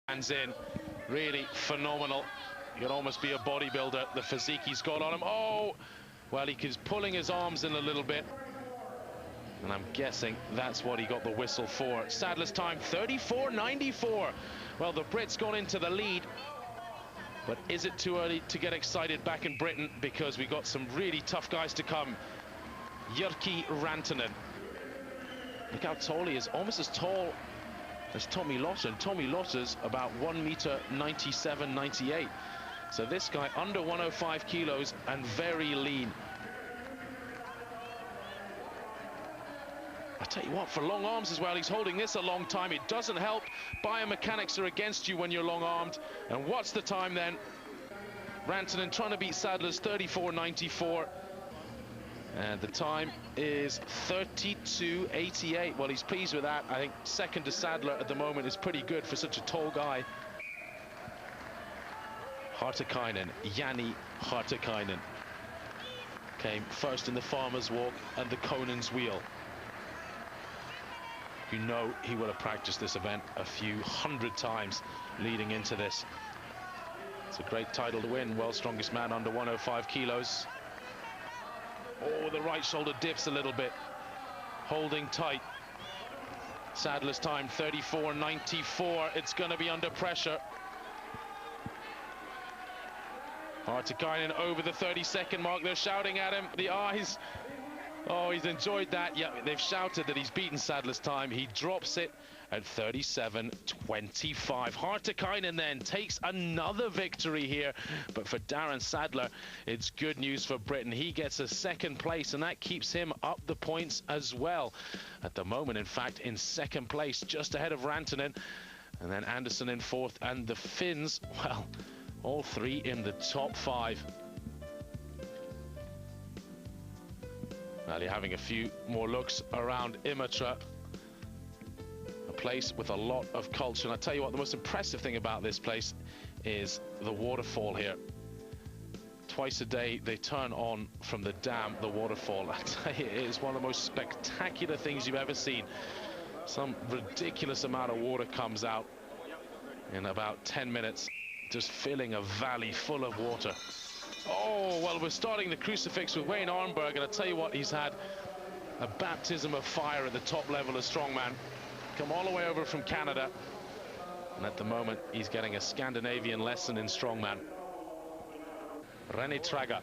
hands in. Really phenomenal. He could almost be a bodybuilder, the physique he's got on him. Oh, well, he's pulling his arms in a little bit. And I'm guessing that's what he got the whistle for. Sadler's time, 34.94. Well, the Brit's gone into the lead. But is it too early to get excited back in Britain? Because we got some really tough guys to come. Jyrki Rantanen. Look how tall he is, almost as tall as Tommy Lotter. And Tommy Lotter's about 1.97 m, 98. So this guy under 105 kilos and very lean. I tell you what, for long arms as well, he's holding this a long time. It doesn't help. Biomechanics are against you when you're long-armed. And what's the time then? Rantanen trying to beat Sadler's 34.94. And the time is 32.88. Well, he's pleased with that. I think second to Sadler at the moment is pretty good for such a tall guy. Hartikainen, Jani Hartikainen, came first in the Farmer's Walk and the Conan's Wheel. You know he will have practiced this event a few hundred times leading into this. It's a great title to win. World's strongest man under 105 kilos. Oh, the right shoulder dips a little bit. Holding tight. Sadler's time, 34.94. It's going to be under pressure. Hartikainen over the 30-second mark. They're shouting at him. The eyes. Oh, he's enjoyed that. Yeah, they've shouted that he's beaten Sadler's time. He drops it at 37.25. Hartikainen then takes another victory here. But for Darren Sadler, it's good news for Britain. He gets a second place, and that keeps him up the points as well. At the moment, in fact, in second place, just ahead of Rantanen. And then Anderson in fourth. And the Finns, well, all three in the top five. Well, you're having a few more looks around Imatra, a place with a lot of culture. And I tell you what, the most impressive thing about this place is the waterfall here. Twice a day they turn on from the dam the waterfall. I tell you, it is one of the most spectacular things you've ever seen. Some ridiculous amount of water comes out in about 10 minutes, just filling a valley full of water. Oh, well, we're starting the crucifix with Wayne Arnberg, and I tell you what, he's had a baptism of fire at the top level of strongman. Come all the way over from Canada, and at the moment he's getting a Scandinavian lesson in strongman. René Trager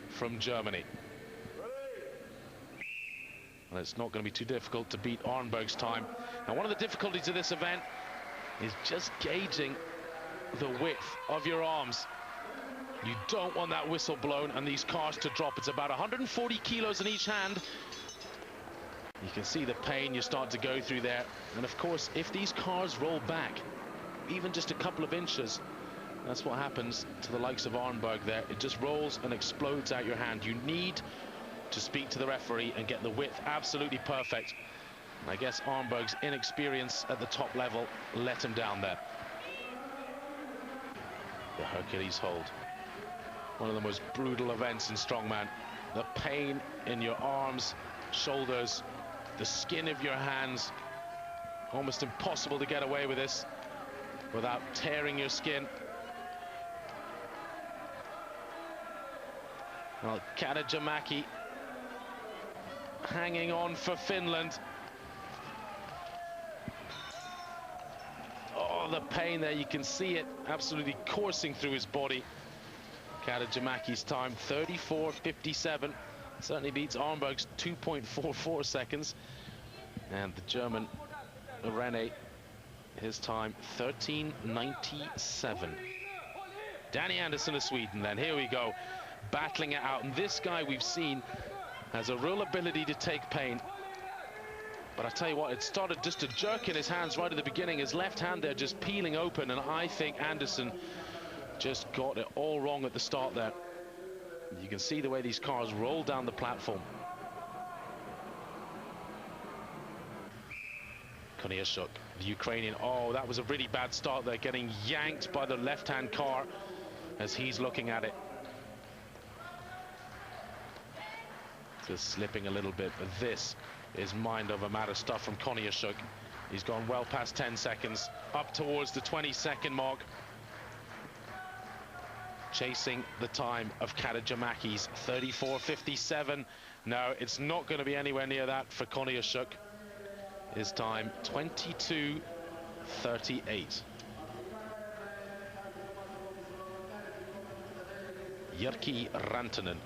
from Germany. And it's not going to be too difficult to beat Arnberg's time. Now, one of the difficulties of this event is just gauging the width of your arms. You don't want that whistle blown and these cars to drop. It's about 140 kilos in each hand. You can see the pain you start to go through there. And of course, if these cars roll back even just a couple of inches, that's what happens to the likes of Arnberg there. It just rolls and explodes out your hand. You need to speak to the referee and get the width absolutely perfect. And I guess Arnberg's inexperience at the top level let him down there. The Hercules hold. One of the most brutal events in strongman. The pain in your arms, shoulders, the skin of your hands. Almost impossible to get away with this without tearing your skin. Well, Kanajamäki hanging on for Finland. Oh, the pain there, you can see it absolutely coursing through his body. Kanajamäki's time, 34.57. Certainly beats Arnberg's 2.44 seconds. And the German, René, his time, 13.97. Danny Andersson of Sweden then, here we go. Battling it out. And this guy we've seen has a real ability to take pain. But I tell you what, it started just to jerk in his hands right at the beginning. His left hand there just peeling open. And I think Andersson just got it all wrong at the start there. You can see the way these cars roll down the platform. Koniashuk, the Ukrainian. Oh, that was a really bad start there, getting yanked by the left-hand car as he's looking at it. Just slipping a little bit, but this is mind over matter stuff from Koniashuk. He's gone well past 10 seconds, up towards the 20-second mark. Chasing the time of Kadajamaki's 34.57. No, it's not going to be anywhere near that for Konyashuk. His time, 22.38. Jyrki Rantanen,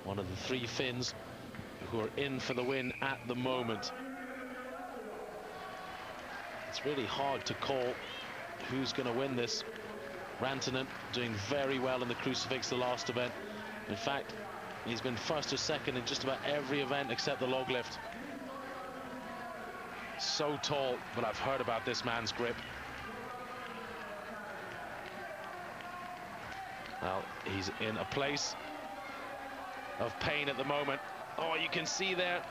one of the three Finns who are in for the win at the moment. It's really hard to call who's going to win this. Rantanen doing very well in the crucifix, the last event. In fact, he's been first or second in just about every event except the log lift. So tall, but I've heard about this man's grip. Well, he's in a place of pain at the moment. Oh, you can see there,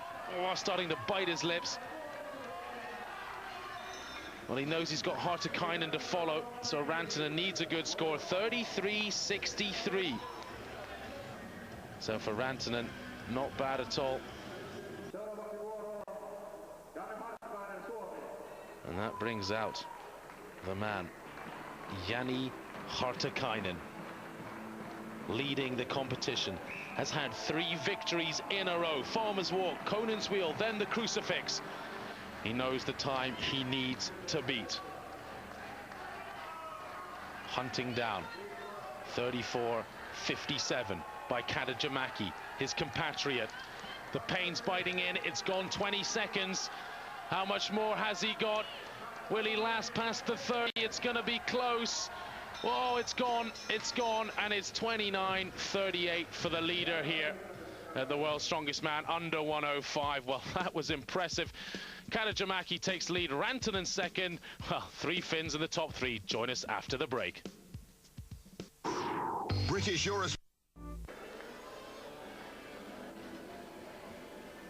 starting to bite his lips. Well, he knows he's got Hartikainen to follow, so Rantanen needs a good score, 33.63. So for Rantanen, not bad at all. And that brings out the man, Jani Hartikainen, leading the competition. Has had 3 victories in a row. Farmer's Walk, Conan's Wheel, then the crucifix. He knows the time he needs to beat. Hunting down 34.57 by Kadajamaki, his compatriot. The pain's biting in, it's gone 20 seconds. How much more has he got? Will he last past the 30? It's going to be close. Oh, it's gone, and it's 29.38 for the leader here. The world's strongest man, under 105. Well, that was impressive. Kadajamaki takes lead, Rantanen second. Well, 3 Finns in the top 3. Join us after the break. British Euros.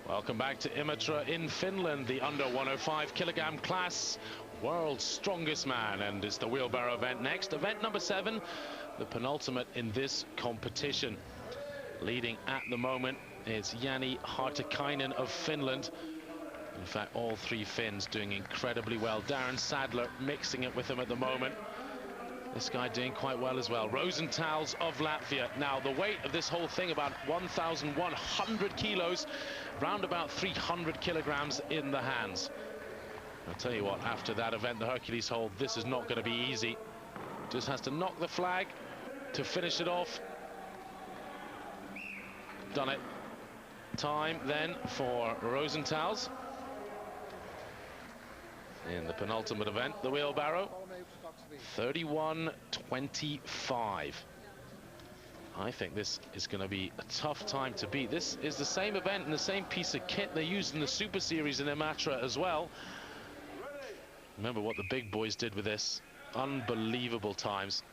Welcome back to Imatra in Finland, the under 105 kilogram class. World's strongest man, and it's the wheelbarrow event next. Event number 7, the penultimate in this competition. Leading at the moment is Jani Hartikainen of Finland. In fact, all 3 Finns doing incredibly well. Darren Sadler mixing it with them at the moment. This guy doing quite well as well. Rosenthal's of Latvia. Now, the weight of this whole thing, about 1,100 kilos, round about 300 kilograms in the hands. I'll tell you what, after that event, the Hercules hold, this is not going to be easy. Just has to knock the flag to finish it off. Done it. Time then for Rosenthal's in the penultimate event, the wheelbarrow, 31.25. I think this is going to be a tough time to beat. This is the same event and the same piece of kit they used in the Super Series in Imatra as well. Remember what the big boys did with this. Unbelievable times.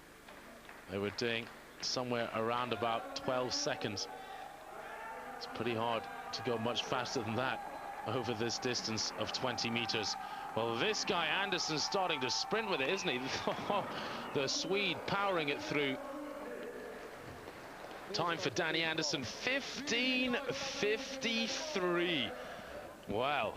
They were doing somewhere around about 12 seconds. It's pretty hard to go much faster than that over this distance of 20 meters. Well, this guy Anderson's starting to sprint with it, isn't he? The Swede powering it through. Time for Danny Anderson, 15.53. Wow.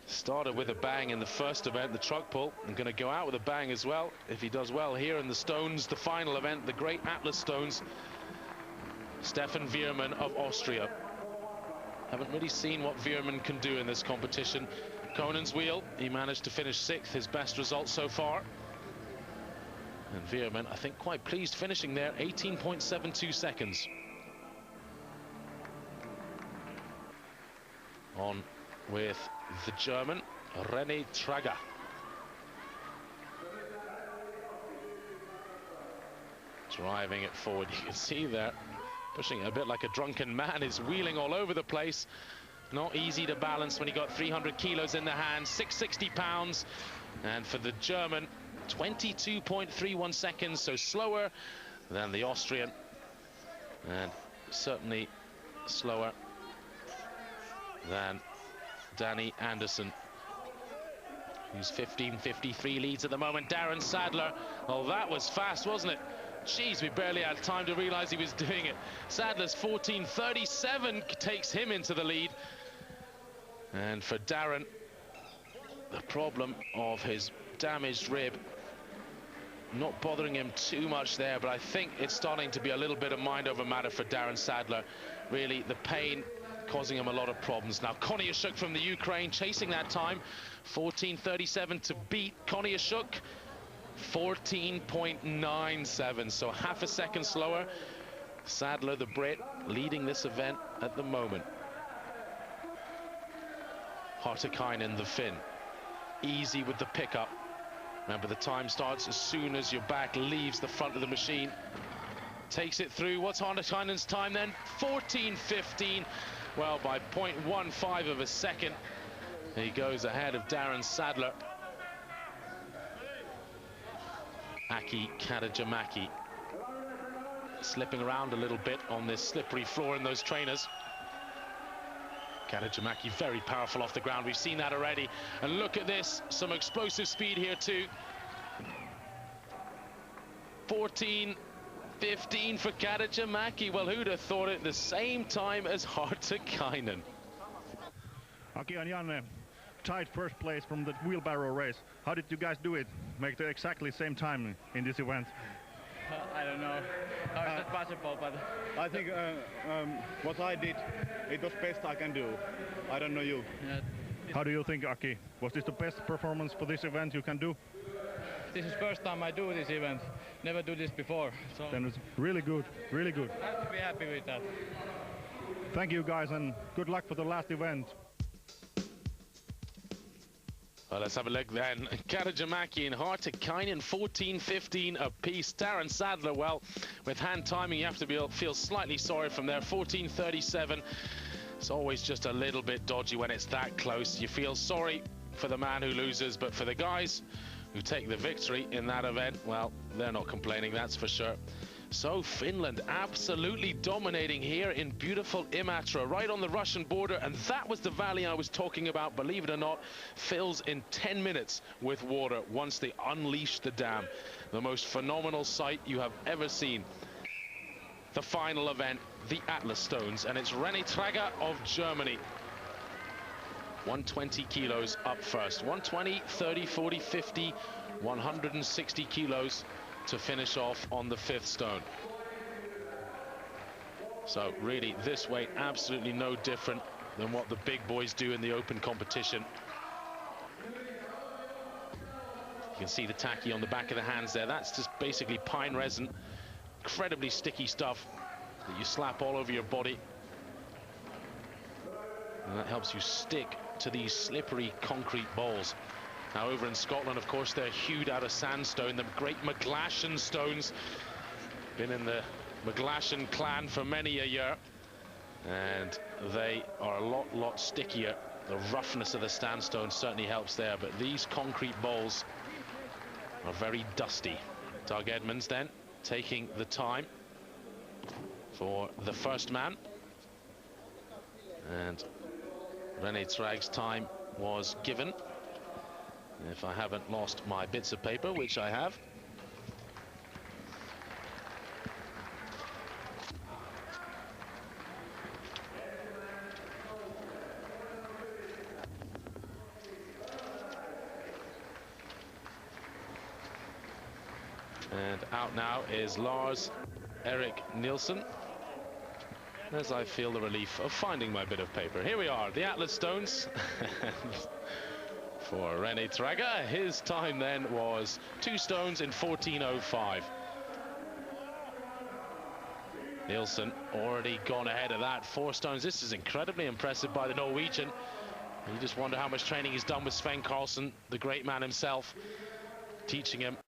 Started with a bang in the first event, the truck pull, and going to go out with a bang as well if he does well here in the Stones, the final event, the Great Atlas Stones. Stefan Veerman of Austria. Haven't really seen what Veerman can do in this competition. Conan's Wheel, he managed to finish 6th, his best result so far. And Veerman, I think, quite pleased finishing there, 18.72 seconds. On with the German, René Trager. Driving it forward, you can see there, pushing it a bit like a drunken man, is wheeling all over the place. Not easy to balance when you got 300 kilos in the hand, 660 pounds. And for the German, 22.31 seconds, so slower than the Austrian. And certainly slower than Danny Anderson, who's 15.53 leads at the moment. Darren Sadler, oh, that was fast, wasn't it? Geez, we barely had time to realize he was doing it. Sadler's 14.37 takes him into the lead. And for Darren, the problem of his damaged rib not bothering him too much there, but I think it's starting to be a little bit of mind over matter for Darren Sadler. Really, the pain causing him a lot of problems. Now, Koniuszuk from the Ukraine chasing that time. 14.37 to beat Koniuszuk. 14.97, so half a second slower. Sadler, the Brit, leading this event at the moment. Hartikainen, the Finn, easy with the pickup. Remember, the time starts as soon as your back leaves the front of the machine. Takes it through. What's Hartikainen's time then? 14.15. Well, by 0.15 of a second, he goes ahead of Darren Sadler. Aki Karajamäki slipping around a little bit on this slippery floor in those trainers. Karajamäki very powerful off the ground. We've seen that already. And look at this, some explosive speed here too. 14.15 for Karajamäki. Well, who'd have thought it? The same time as Hartikainen. Aki and Janne, tied first place from the wheelbarrow race. How did you guys do it? Make the exactly same time in this event? I don't know how is that possible, but I think what I did, it was best I can do. I don't know you. Yeah, how do you think, Aki? Was this the best performance for this event you can do? This is first time I do this event. Never do this before. So then it's really good, really good. I have to be happy with that. Thank you guys, and good luck for the last event. Well, let's have a look then. Karajamäki and Hartikainen 14.15 apiece. Darren Sadler, well, with hand timing, you have to feel slightly sorry from there. 14.37. It's always just a little bit dodgy when it's that close. You feel sorry for the man who loses, but for the guys who take the victory in that event, well, they're not complaining, that's for sure. So Finland absolutely dominating here in beautiful Imatra, right on the Russian border, and that was the valley I was talking about, believe it or not, fills in 10 minutes with water once they unleash the dam. The most phenomenal sight you have ever seen. The final event, the Atlas Stones, and it's René Traeger of Germany. 120 kilos up first. 120, 30, 40, 50, 160 kilos to finish off on the fifth stone. So really, this weight absolutely no different than what the big boys do in the open competition. You can see the tacky on the back of the hands there. That's just basically pine resin, incredibly sticky stuff that you slap all over your body. And that helps you stick to these slippery concrete balls. Now over in Scotland, of course, they're hewed out of sandstone, the great McGlashan stones. Been in the McGlashan clan for many a year, and they are a lot stickier. The roughness of the sandstone certainly helps there, but these concrete balls are very dusty. Doug Edmonds then taking the time for the first man, and René Traeger's time was given, if I haven't lost my bits of paper, which I have. And out now is Lars Erik Nielsen, as I feel the relief of finding my bit of paper. Here we are, the Atlas Stones. For René Traeger, his time then was 2 stones in 14.05. Nielsen already gone ahead of that, 4 stones. This is incredibly impressive by the Norwegian. You just wonder how much training he's done with Sven Karlsson, the great man himself, teaching him